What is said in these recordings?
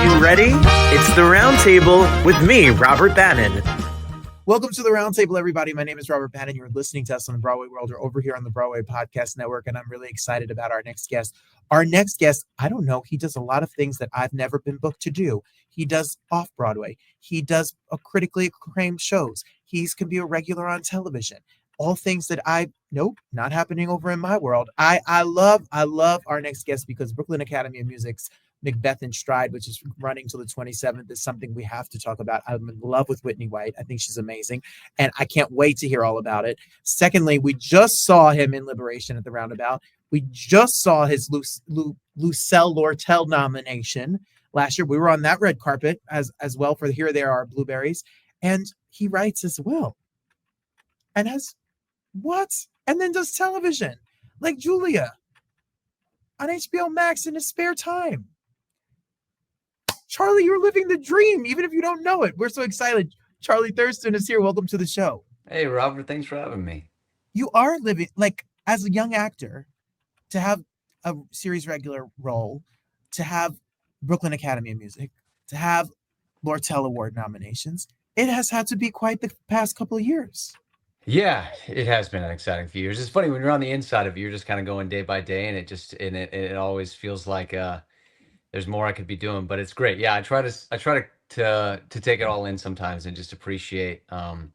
you ready? It's the Roundtable with me, Robert Bannon. Welcome to the Roundtable, everybody. My name is Robert Bannon. You're listening to us on the Broadway World or over here on the Broadway Podcast Network, and I'm really excited about our next guest. Our next guest, I don't know, he does a lot of things that I've never been booked to do. He does Off-Broadway. He does critically acclaimed shows. He can be a regular on television. All things that nope, not happening over in my world. I love our next guest because Brooklyn Academy of Music's Macbeth in Stride, which is running till the 27th, is something we have to talk about. I'm in love with Whitney White. I think she's amazing, and I can't wait to hear all about it. Secondly, we just saw him in Liberation at the Roundabout. We just saw his Lucille Lortel nomination last year. We were on that red carpet as well for Here There Are Blueberries, and he writes as well. And and then does television like Julia on HBO Max in his spare time. Charlie, you're living the dream, even if you don't know it. We're so excited. Charlie Thurston is here. Welcome to the show. Hey, Robert, thanks for having me. You are living, like, as a young actor, to have a series regular role, to have Brooklyn Academy of Music, to have Lortel Award nominations. It has had to be quite the past couple of years. Yeah, it has been an exciting few years. It's funny when you're on the inside of it, you're just kind of going day by day, and it always feels like there's more I could be doing, but it's great. Yeah, I try to take it all in sometimes and just appreciate. And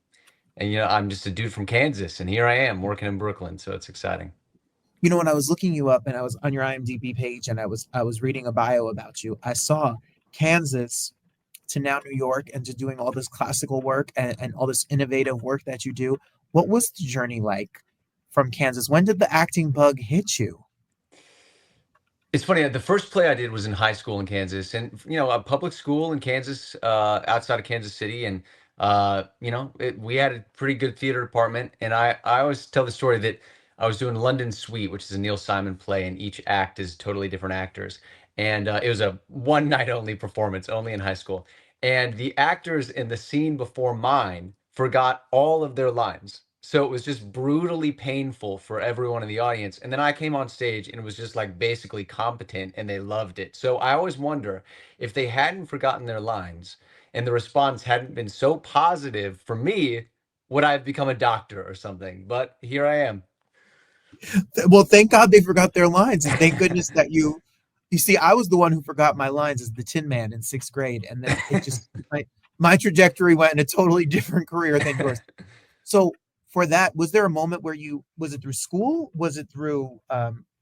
I'm just a dude from Kansas, and here I am working in Brooklyn, so it's exciting. You know, when I was looking you up and I was on your IMDb page and I was reading a bio about you, I saw Kansas to now New York and to doing all this classical work and all this innovative work that you do. What was the journey like from Kansas? When did the acting bug hit you? It's funny. The first play I did was in high school in Kansas, and a public school in Kansas, outside of Kansas City, and we had a pretty good theater department. And I always tell the story that I was doing London Suite, which is a Neil Simon play, and each act is totally different actors. And it was a one night only performance, only in high school. And the actors in the scene before mine forgot all of their lines. So it was just brutally painful for everyone in the audience. And then I came on stage and it was just like basically competent and they loved it. So I always wonder if they hadn't forgotten their lines and the response hadn't been so positive for me, would I have become a doctor or something? But here I am. Well, thank God they forgot their lines. And thank goodness that you see, I was the one who forgot my lines as the Tin Man in 6th grade. And then it just, my trajectory went in a totally different career than yours. So for that, was there a moment where was it through school? Was it through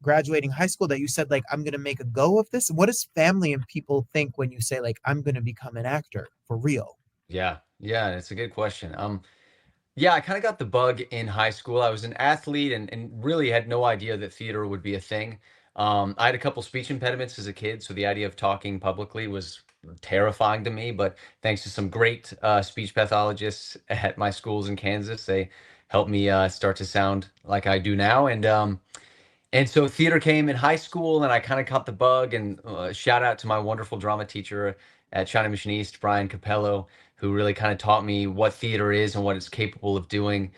graduating high school that you said, like, I'm going to make a go of this? What does family and people think when you say, like, I'm going to become an actor for real? Yeah, it's a good question. Yeah, I kind of got the bug in high school. I was an athlete and really had no idea that theater would be a thing. I had a couple speech impediments as a kid, so the idea of talking publicly was terrifying to me. But thanks to some great speech pathologists at my schools in Kansas, they helped me start to sound like I do now. And so theater came in high school, and I kind of caught the bug. And shout out to my wonderful drama teacher at China Mission East, Brian Capello, who really kind of taught me what theater is and what it's capable of doing.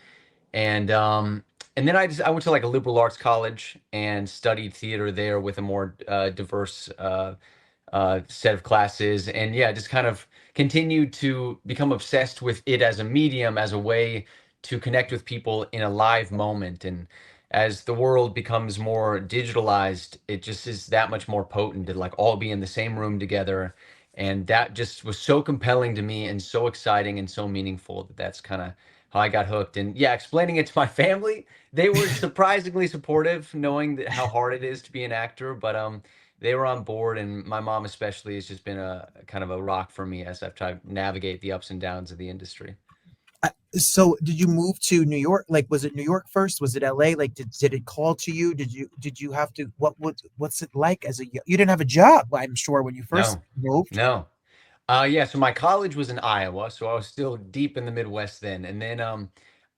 And then I went to like a liberal arts college and studied theater there with a more diverse set of classes. And yeah, just kind of continued to become obsessed with it as a medium, as a way to connect with people in a live moment. And as the world becomes more digitalized, it just is that much more potent to like all be in the same room together. And that just was so compelling to me and so exciting and so meaningful that that's kind of how I got hooked. And yeah, explaining it to my family, they were surprisingly supportive, knowing that how hard it is to be an actor. But they were on board, and my mom especially has just been a kind of a rock for me as I've tried to navigate the ups and downs of the industry. So did you move to New York? Like, was it New York first? Was it LA? Like, did it call to you? Did you have to, what's it like you didn't have a job, I'm sure, when you first moved? No. Yeah, so my college was in Iowa, so I was still deep in the Midwest then. And then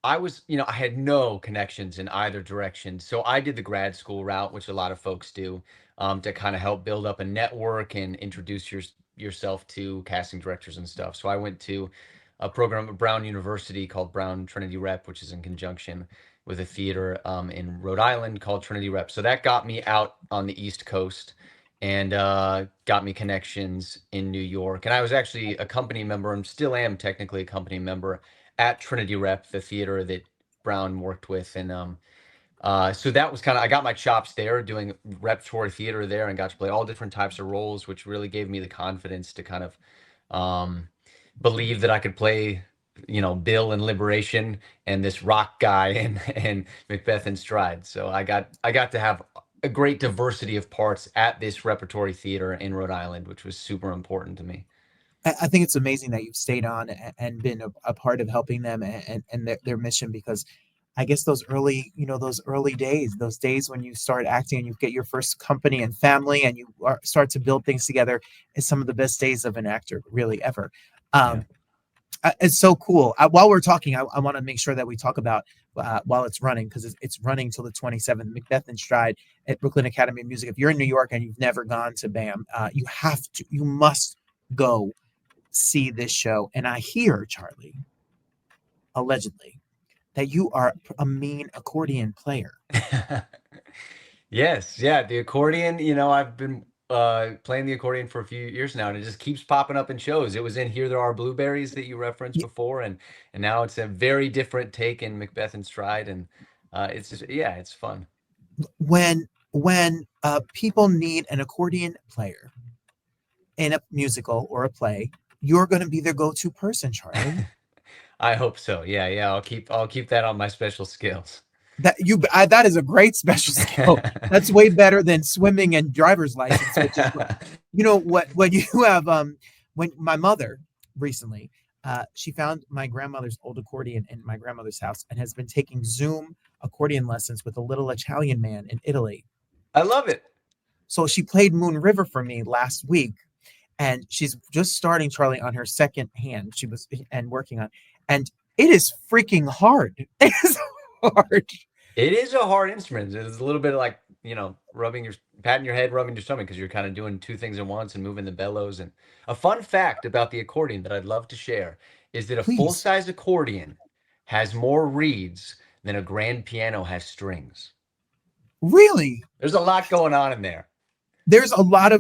I had no connections in either direction. So I did the grad school route, which a lot of folks do, to kind of help build up a network and introduce yourself to casting directors and stuff. So I went to a program at Brown University called Brown Trinity Rep, which is in conjunction with a theater in Rhode Island called Trinity Rep. So that got me out on the East Coast. and got me connections in New York. And I was actually a company member, and still am technically a company member at Trinity Rep, the theater that Brown worked with. And so that was kind of, I got my chops there doing repertory theater there, and got to play all different types of roles, which really gave me the confidence to kind of um, believe that I could play, Bill in Liberation and this rock guy and Macbeth in Stride. So I got to have a great diversity of parts at this repertory theater in Rhode Island, which was super important to me. I think it's amazing that you've stayed on and been a part of helping them and their mission, because I guess those early, those early days, those days when you start acting and you get your first company and family and start to build things together, is some of the best days of an actor really ever. Yeah. It's so cool. While we're talking, I want to make sure that we talk about while it's running, because it's running till the 27th, Macbeth in Stride at Brooklyn Academy of Music. If you're in New York and you've never gone to BAM, you must go see this show. And I hear, Charlie, allegedly, that you are a mean accordion player. Yes, yeah, the accordion, I've been playing the accordion for a few years now, and it just keeps popping up in shows. It was in Here There Are Blueberries that you referenced before, and now it's a very different take in Macbeth and Stride, and it's just, yeah, it's fun. When people need an accordion player in a musical or a play, you're going to be their go-to person, Charlie. I hope so. Yeah, yeah, I'll keep that on my special skills. That is a great special skill. That's way better than swimming and driver's license, which is, what when you have when my mother recently, she found my grandmother's old accordion in my grandmother's house and has been taking Zoom accordion lessons with a little Italian man in Italy. I love it. So she played Moon River for me last week, and she's just starting, Charlie, on her second hand. She was and working on, and it is freaking hard. It is hard. It is a hard instrument. It's a little bit like, patting your head, rubbing your stomach, because you're kind of doing two things at once and moving the bellows. And a fun fact about the accordion that I'd love to share is that a Please. full-size accordion has more reeds than a grand piano has strings. Really? There's a lot going on in there. There is a lot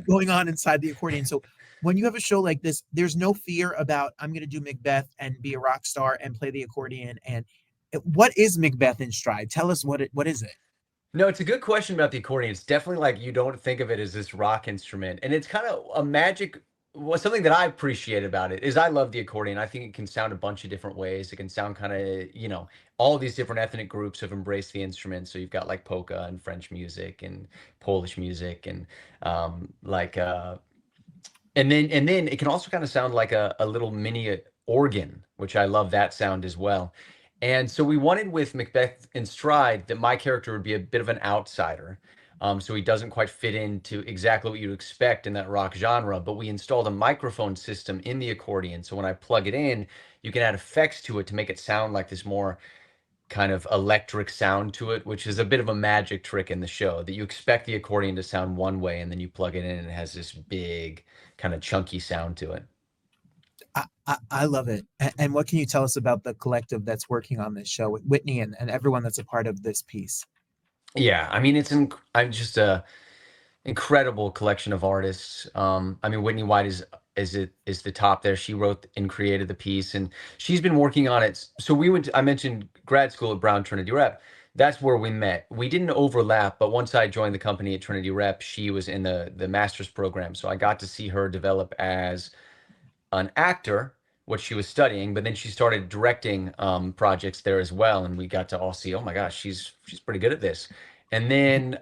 going on inside the accordion. So when you have a show like this, there's no fear about, I'm going to do Macbeth and be a rock star and play the accordion. And what is Macbeth in Stride? Tell us what is it? No, it's a good question about the accordion. It's definitely like, you don't think of it as this rock instrument. And it's kind of a magic. Well, something that I appreciate about it is I love the accordion. I think it can sound a bunch of different ways. It can sound kind of, all these different ethnic groups have embraced the instrument. So you've got like polka and French music and Polish music and like and then it can also kind of sound like a little mini organ, which I love that sound as well. And so we wanted with Macbeth in Stride that my character would be a bit of an outsider. So he doesn't quite fit into exactly what you'd expect in that rock genre, but we installed a microphone system in the accordion. So when I plug it in, you can add effects to it to make it sound like this more kind of electric sound to it, which is a bit of a magic trick in the show, that you expect the accordion to sound one way and then you plug it in and it has this big kind of chunky sound to it. I love it. And what can you tell us about the collective that's working on this show with Whitney and everyone that's a part of this piece? Yeah, I mean, I'm just a incredible collection of artists. I mean, Whitney White is the top there. She wrote and created the piece, and she's been working on it. So I mentioned grad school at Brown Trinity Rep. That's where we met. We didn't overlap, but once I joined the company at Trinity Rep, she was in the master's program. So I got to see her develop as an actor, what she was studying, but then she started directing projects there as well, and we got to all see, oh my gosh, she's pretty good at this. And then,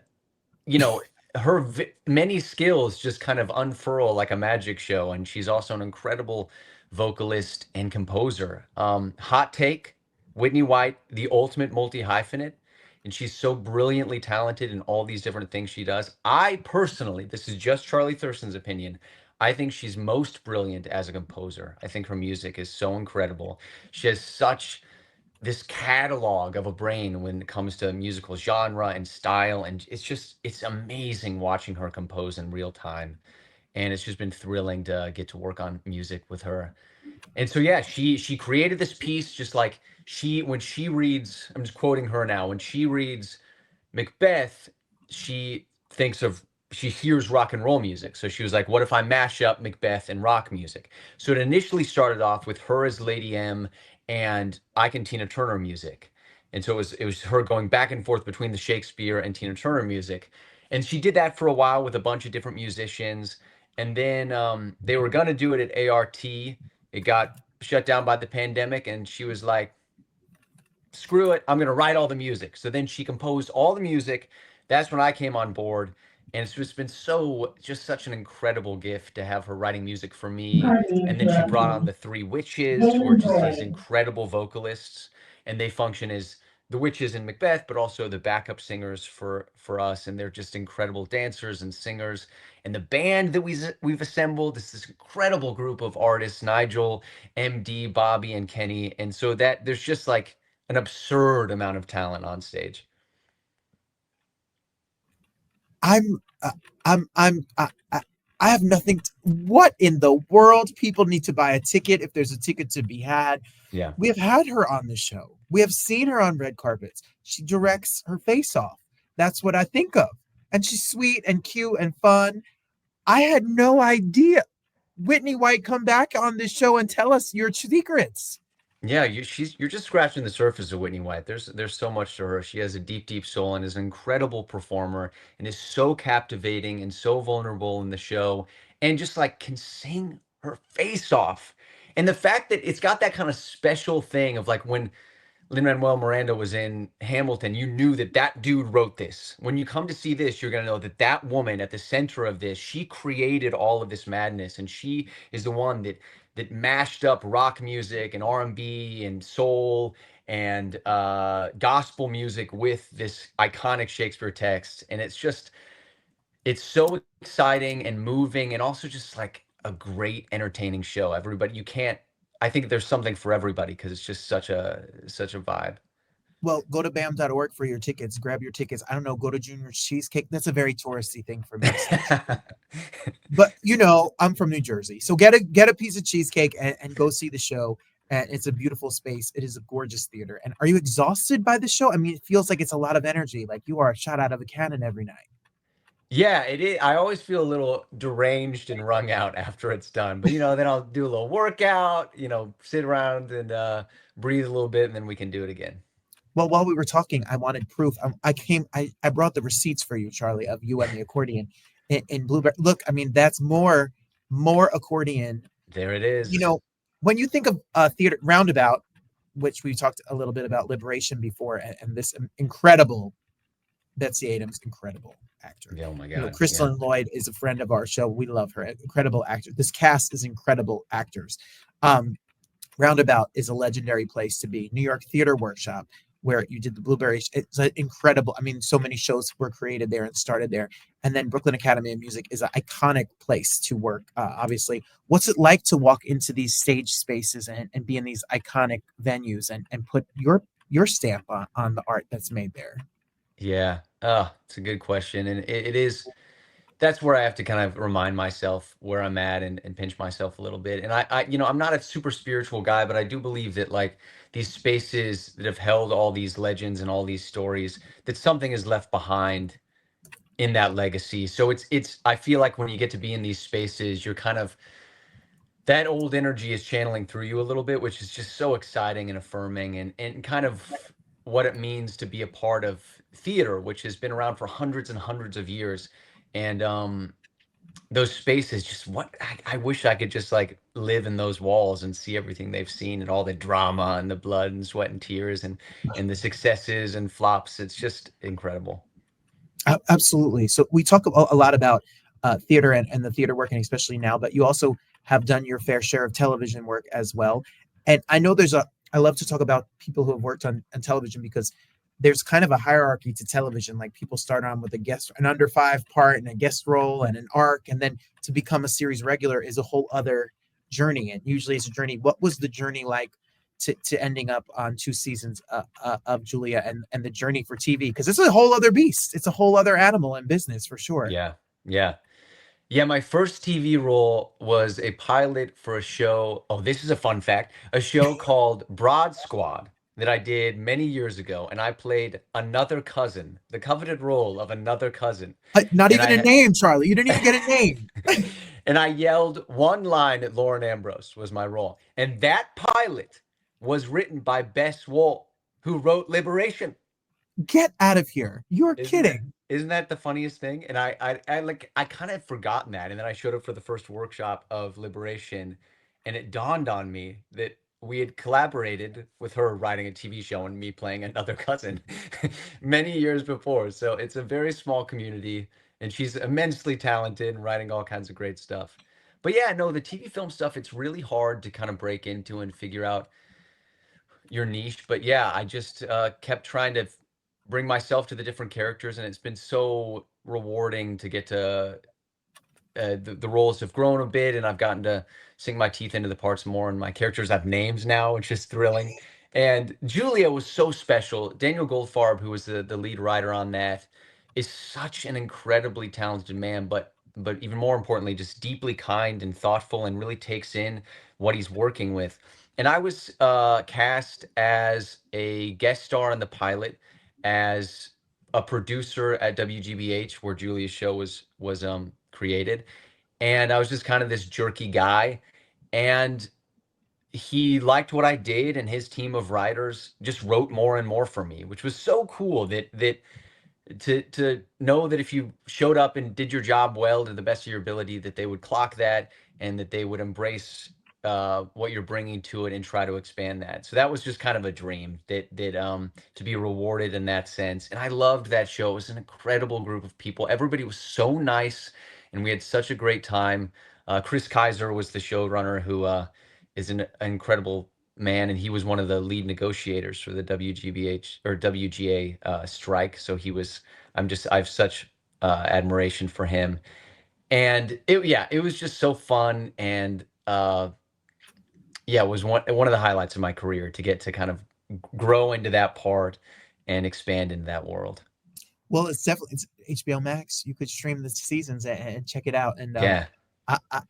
her many skills just kind of unfurl like a magic show, and she's also an incredible vocalist and composer. Hot take: Whitney White, the ultimate multi-hyphenate, and she's so brilliantly talented in all these different things she does. I personally, this is just Charlie Thurston's opinion, I think she's most brilliant as a composer. I think her music is so incredible. She has such this catalog of a brain when it comes to musical genre and style, and it's amazing watching her compose in real time. And it's just been thrilling to get to work on music with her. And so yeah, she created this piece, just like when she reads, I'm just quoting her now, when she reads Macbeth, she thinks of she hears rock and roll music. So she was like, what if I mash up Macbeth and rock music? So it initially started off with her as Lady M and I Can Tina Turner music. And so it was her going back and forth between the Shakespeare and Tina Turner music. And she did that for a while with a bunch of different musicians. And then they were going to do it at ART. It got shut down by the pandemic. And she was like, screw it, I'm going to write all the music. So then she composed all the music. That's when I came on board. And it's just been just such an incredible gift to have her writing music for me. And then she brought on the three witches, who are just these incredible vocalists. And they function as the witches in Macbeth, but also the backup singers for us. And they're just incredible dancers and singers. And the band that we've assembled is this incredible group of artists, Nigel, MD, Bobby, and Kenny. And so that there's just like an absurd amount of talent on stage. I'm uh, I have nothing. What in the world? People need to buy a ticket if there's a ticket to be had. Yeah. We have had her on the show. We have seen her on red carpets. She directs her face off. That's what I think of. And she's sweet and cute and fun. I had no idea. Whitney White, come back on this show and tell us your secrets. Yeah, you're just scratching the surface of Whitney White. There's so much to her. She has a deep, deep soul and is an incredible performer and is so captivating and so vulnerable in the show and just like can sing her face off. And the fact that it's got that kind of special thing of like when Lin-Manuel Miranda was in Hamilton, you knew that that dude wrote this. When you come to see this, you're going to know that that woman at the center of this, she created all of this madness, and she is the one that mashed up rock music and R&B and soul and gospel music with this iconic Shakespeare text. And it's so exciting and moving and also just like a great entertaining show. Everybody, I think there's something for everybody because it's just such a vibe. Well, go to bam.org for your tickets. Grab your tickets. I don't know, go to Junior's Cheesecake. That's a very touristy thing for me. But I'm from New Jersey. So get a piece of cheesecake and go see the show. And it's a beautiful space. It is a gorgeous theater. And are you exhausted by the show? I mean, it feels like it's a lot of energy. Like you are shot out of a cannon every night. Yeah, it is. I always feel a little deranged and wrung out after it's done. But then I'll do a little workout, sit around and breathe a little bit, and then we can do it again. Well, while we were talking, I wanted proof. I brought the receipts for you, Charlie, of you and the accordion in Blueberry. Look, I mean, that's more accordion. There it is. When you think of theater Roundabout, which we talked a little bit about Liberation before, and this incredible Betsy Adams, incredible actor. Yeah, oh my God. Crystalline Lloyd is a friend of our show. We love her. Incredible actor. This cast is incredible actors. Roundabout is a legendary place to be. New York Theater Workshop, where you did the Blueberries. It's incredible. I mean, so many shows were created there and started there. And then Brooklyn Academy of Music is an iconic place to work, obviously. What's it like to walk into these stage spaces and be in these iconic venues and put your stamp on the art that's made there? Yeah. It's a good question. And it is, that's where I have to kind of remind myself where I'm at and pinch myself a little bit. And I'm not a super spiritual guy, but I do believe that like these spaces that have held all these legends and all these stories, that something is left behind in that legacy. So I feel like when you get to be in these spaces, you're kind of, that old energy is channeling through you a little bit, which is just so exciting and affirming and kind of what it means to be a part of theater, which has been around for hundreds and hundreds of years. And those spaces, just I wish I could just like live in those walls and see everything they've seen and all the drama and the blood and sweat and tears and the successes and flops. It's just incredible. Absolutely. So we talk a lot about theater and the theater work, and especially now, but you also have done your fair share of television work as well. And I know I love to talk about people who have worked on television because there's kind of a hierarchy to television. Like people start on with an under 5 part and a guest role and an arc. And then to become a series regular is a whole other journey. And usually it's a journey. What was the journey like to ending up on 2 seasons of Julia and the journey for TV? Because it's a whole other beast. It's a whole other animal in business for sure. Yeah. Yeah. Yeah, my first TV role was a pilot for a show. Oh, this is a fun fact. A show called Broad Squad. that I did many years ago, and I played another cousin, the coveted role of another cousin. Not And even a I name, Charlie. You didn't even get a name. and I yelled one line at Lauren Ambrose was my role. And that pilot was written by Bess Wohl, who wrote Liberation. Get out of here. You're Isn't that kidding. isn't that the funniest thing? And I kind of forgotten that. And then I showed up for the first workshop of Liberation, and it dawned on me that we had collaborated with her writing a TV show and me playing another cousin many years before. So it's a very small community, and she's immensely talented and writing all kinds of great stuff. But yeah, no, the TV film stuff, it's really hard to kind of break into and figure out your niche. But yeah, I just kept trying to bring myself to the different characters, and it's been so rewarding to get to the roles have grown a bit, and I've gotten to sink my teeth into the parts more, and my characters have names now, which is thrilling. And Julia was so special. Daniel Goldfarb, who was the lead writer on that, is such an incredibly talented man, but even more importantly, just deeply kind and thoughtful, and really takes in what he's working with. And I was cast as a guest star in the pilot, as a producer at WGBH, where Julia's show was created, and I was just kind of this jerky guy, and he liked what I did, and his team of writers just wrote more and more for me, which was so cool that to know that if you showed up and did your job well to the best of your ability, that they would clock that, and that they would embrace what you're bringing to it and try to expand that. So that was just kind of a dream that to be rewarded in that sense. And I loved that show. It was an incredible group of people. Everybody was so nice, and we had such a great time. Chris Kaiser was the showrunner, who is an incredible man, and he was one of the lead negotiators for the WGBH or WGA strike. So I have such admiration for him, and it was just so fun, and it was one of the highlights of my career to get to kind of grow into that part and expand into that world. Well, it's HBO Max. You could stream the seasons and check it out. And Yeah,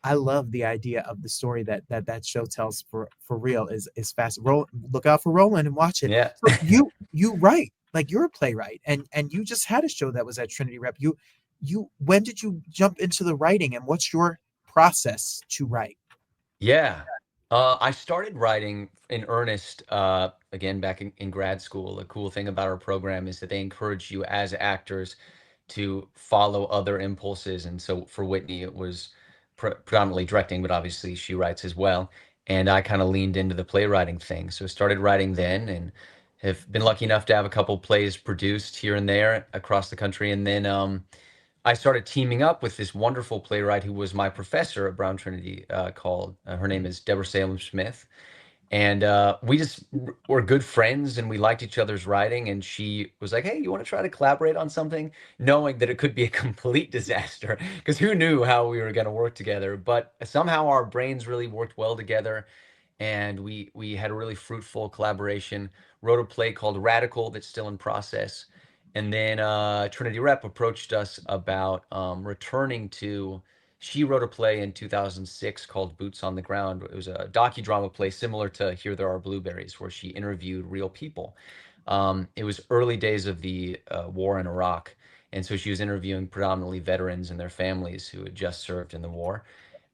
I love the idea of the story that show tells for real is fast. Look out for Roland and watch it. yeah. So you write, like, you're a playwright, and you just had a show that was at Trinity Rep. You when did you jump into the writing, and what's your process to write? Yeah. I started writing in earnest again back in grad school. The cool thing about our program is that they encourage you as actors to follow other impulses. And so for Whitney, it was predominantly directing, but obviously she writes as well. And I kind of leaned into the playwriting thing. So I started writing then, and have been lucky enough to have a couple plays produced here and there across the country. And then I started teaming up with this wonderful playwright who was my professor at Brown Trinity, called her name is Deborah Salem Smith, and we just were good friends, and we liked each other's writing. And she was like, "Hey, you want to try to collaborate on something?" Knowing that it could be a complete disaster, because who knew how we were going to work together? But somehow our brains really worked well together, and we had a really fruitful collaboration. Wrote a play called Radical that's still in process, and then Trinity Rep approached us about returning to. She wrote a play in 2006 called Boots on the Ground. It was a docudrama play similar to Here There Are Blueberries, where she interviewed real people. It was early days of the war in Iraq, and so she was interviewing predominantly veterans and their families who had just served in the war.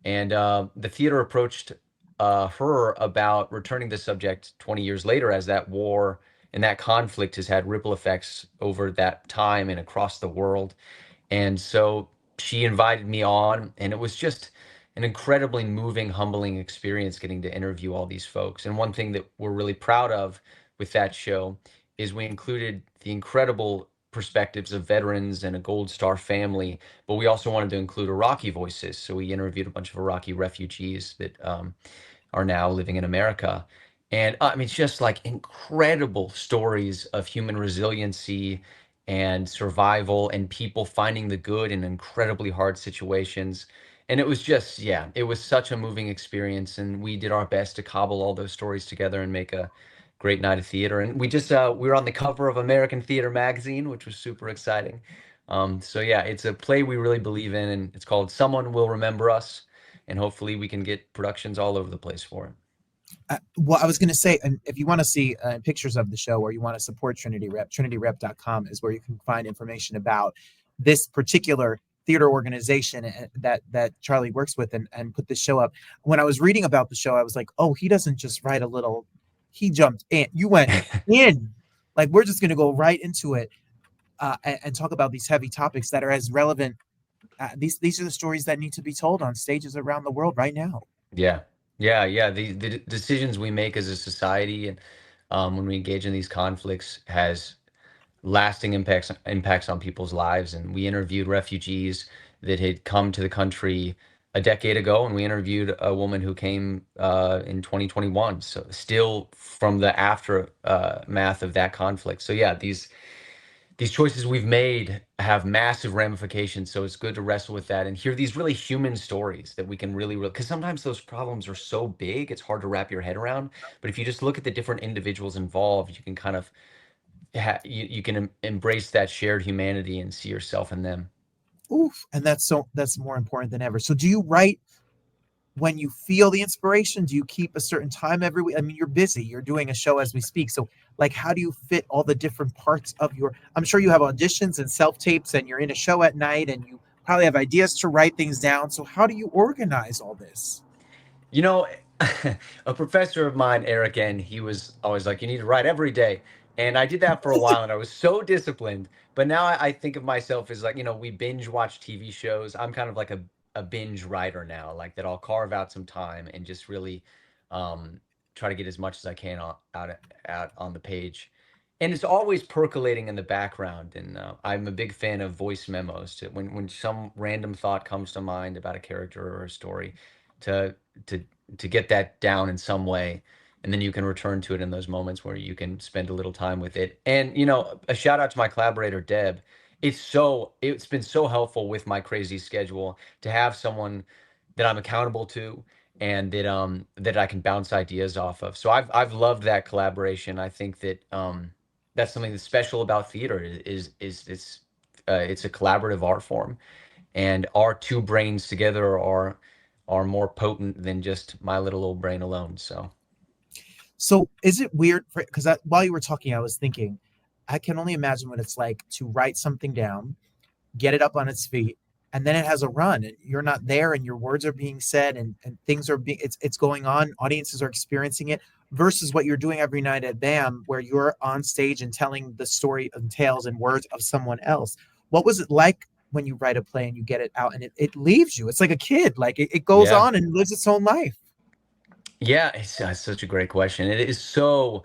And the theater approached her about returning the subject 20 years later, as that war and that conflict has had ripple effects over that time and across the world. And so she invited me on, and it was just an incredibly moving, humbling experience getting to interview all these folks. And one thing that we're really proud of with that show is we included the incredible perspectives of veterans and a Gold Star family, but we also wanted to include Iraqi voices. So we interviewed a bunch of Iraqi refugees that are now living in America. And I mean, it's just like incredible stories of human resiliency and survival, and people finding the good in incredibly hard situations. And it was just, yeah, it was such a moving experience. And we did our best to cobble all those stories together and make a great night of theater. And we were on the cover of American Theater Magazine, which was super exciting. So yeah, it's a play we really believe in, and it's called Someone Will Remember Us. And hopefully we can get productions all over the place for it. Well, I was going to say, and if you want to see pictures of the show or you want to support Trinity Rep, trinityrep.com is where you can find information about this particular theater organization that Charlie works with and put this show up. When I was reading about the show, I was like, oh, he doesn't just write a little, he jumped in. You went in. Like, we're just going to go right into it and talk about these heavy topics that are as relevant. These are the stories that need to be told on stages around the world right now. Yeah. Yeah. The decisions we make as a society and when we engage in these conflicts has lasting impacts on people's lives. And we interviewed refugees that had come to the country a decade ago, and we interviewed a woman who came in 2021. So still from the aftermath of that conflict. So yeah, these choices we've made have massive ramifications. So it's good to wrestle with that and hear these really human stories that we can really, because sometimes those problems are so big, it's hard to wrap your head around. But if you just look at the different individuals involved, you can kind of you can embrace that shared humanity and see yourself in them. Oof, and that's more important than ever. So do you write when you feel the inspiration? Do you keep a certain time every week? I mean, you're busy, you're doing a show as we speak, so like, how do you fit all the different parts of your, I'm sure you have auditions and self-tapes and you're in a show at night and you probably have ideas to write things down, so how do you organize all this? You know, a professor of mine, Eric N., he was always like, you need to write every day. And I did that for a while and I was so disciplined. But now I think of myself as like, we binge watch TV shows. I'm kind of like a binge writer now, like that I'll carve out some time and just really um, try to get as much as I can out on the page. And it's always percolating in the background. And I'm a big fan of voice memos to when some random thought comes to mind about a character or a story to to to get that down in some way, and then you can return to it in those moments where you can spend a little time with it. And a shout out to my collaborator Deb. It's been so helpful with my crazy schedule to have someone that I'm accountable to and that I can bounce ideas off of. So I've loved that collaboration. I think that that's something that's special about theater is it's a collaborative art form, and our two brains together are more potent than just my little old brain alone. So is it weird because while you were talking, I was thinking, I can only imagine what it's like to write something down, get it up on its feet, and then it has a run and you're not there and your words are being said and things are being, it's going on, audiences are experiencing it, versus what you're doing every night at BAM where you're on stage and telling the story and tales and words of someone else. What was it like when you write a play and you get it out and it leaves you? It's like a kid, like it goes Yeah. on and lives its own life. Yeah, it's such a great question. It is so,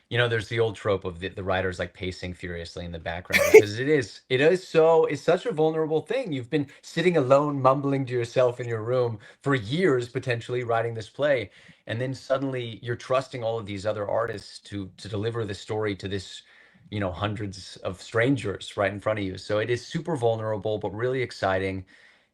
there's the old trope of the writers like pacing furiously in the background because it's such a vulnerable thing. You've been sitting alone, mumbling to yourself in your room for years, potentially writing this play, and then suddenly you're trusting all of these other artists to deliver the story to this, hundreds of strangers right in front of you. So it is super vulnerable, but really exciting.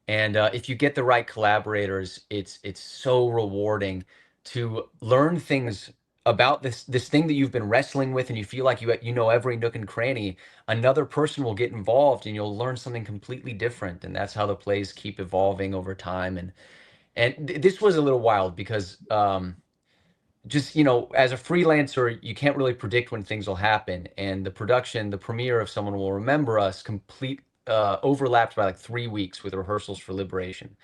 And if you get the right collaborators, it's so rewarding to learn things about this thing that you've been wrestling with, and you feel like you know every nook and cranny. Another person will get involved, and you'll learn something completely different. And that's how the plays keep evolving over time. And this was a little wild because just as a freelancer, you can't really predict when things will happen. And the premiere of Someone Will Remember Us, complete overlapped by like 3 weeks with rehearsals for Liberation.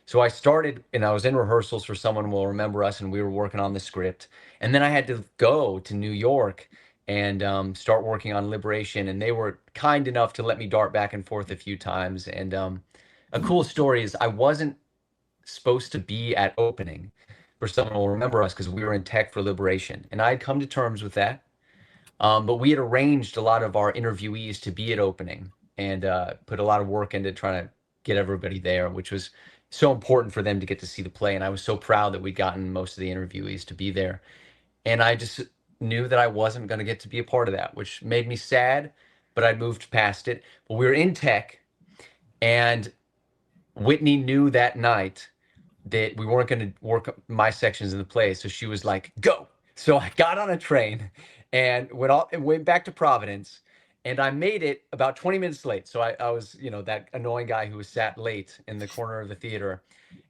So I started and I was in rehearsals for Someone Will Remember Us, and we were working on the script. And then I had to go to New York and start working on Liberation. And they were kind enough to let me dart back and forth a few times. And a cool story is I wasn't supposed to be at opening for Someone Will Remember Us because we were in tech for Liberation. And I had come to terms with that. But we had arranged a lot of our interviewees to be at opening and put a lot of work into trying to get everybody there, which was so important for them to get to see the play. And I was so proud that we'd gotten most of the interviewees to be there. And I just knew that I wasn't going to get to be a part of that, which made me sad, but I moved past it. But we were in tech, and Whitney knew that night that we weren't going to work my sections in the play. So she was like, go. So I got on a train and went back to Providence, and I made it about 20 minutes late. So I was, that annoying guy who was sat late in the corner of the theater.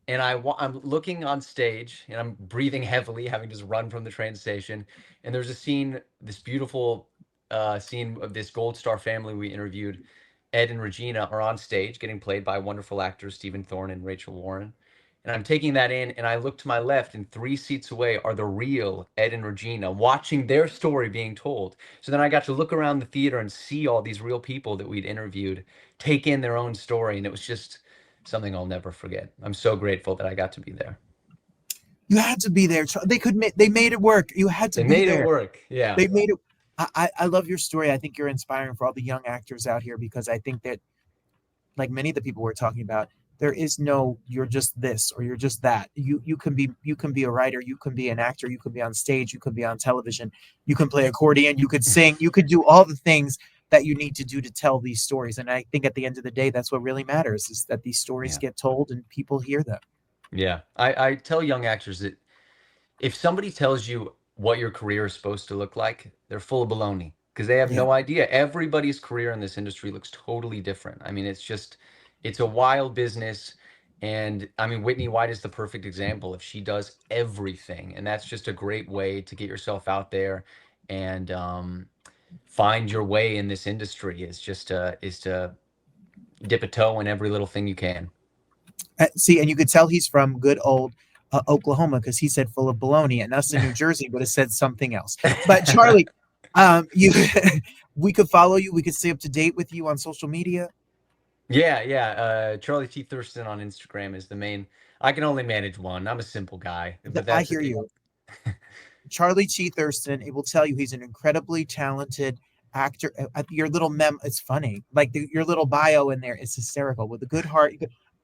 And I'm looking on stage and I'm breathing heavily, having just run from the train station. And there's a scene, this beautiful scene of this Gold Star family we interviewed. Ed and Regina are on stage getting played by wonderful actors Stephen Thorne and Rachel Warren. And I'm taking that in, and I look to my left, and 3 seats away are the real Ed and Regina watching their story being told. So then I got to look around the theater and see all these real people that we'd interviewed take in their own story. And it was just something I'll never forget. I'm so grateful that I got to be there. You had to be there. They made it work. You had to They be made there. it work. Yeah. They made it. I love your story. I think you're inspiring for all the young actors out here, because I think that, like many of the people we're talking about, there is no you're just this or you're just that. You can be a writer, you can be an actor, you can be on stage, you can be on television, you can play accordion, you could sing, you could do all the things that you need to do to tell these stories. And I think at the end of the day, that's what really matters, is that these stories get told and people hear them. Yeah. I tell young actors that if somebody tells you what your career is supposed to look like, they're full of baloney, because they have Yeah. no idea. Everybody's career in this industry looks totally different. I mean, it's a wild business. And I mean, Whitney White is the perfect example. If she does everything, and that's just a great way to get yourself out there and find your way in this industry, is to dip a toe in every little thing you can. See, and you could tell he's from good old Oklahoma, because he said full of baloney, and us in New Jersey would have said something else. But Charlie, you we could follow you. We could stay up to date with you on social media. Yeah. Charlie T. Thurston on Instagram is the main. I can only manage one. I'm a simple guy, but I that's hear you. Charlie T. Thurston, it will tell you he's an incredibly talented actor. Your little it's funny. Like your little bio in there is hysterical, with a good heart.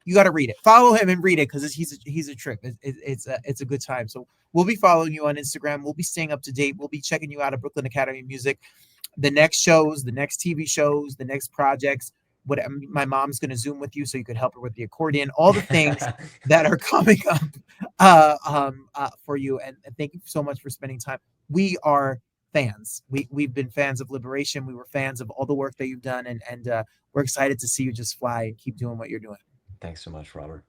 You got to read it. Follow him and read it, because he's a trip. It's a good time. So we'll be following you on Instagram. We'll be staying up to date. We'll be checking you out at Brooklyn Academy of Music. The next shows, the next TV shows, the next projects. What my mom's going to Zoom with you so you could help her with the accordion. All the things that are coming up for you. And thank you so much for spending time. We are fans. We've been fans of Liberation. We were fans of all the work that you've done, and we're excited to see you just fly and keep doing what you're doing. Thanks so much, Robert.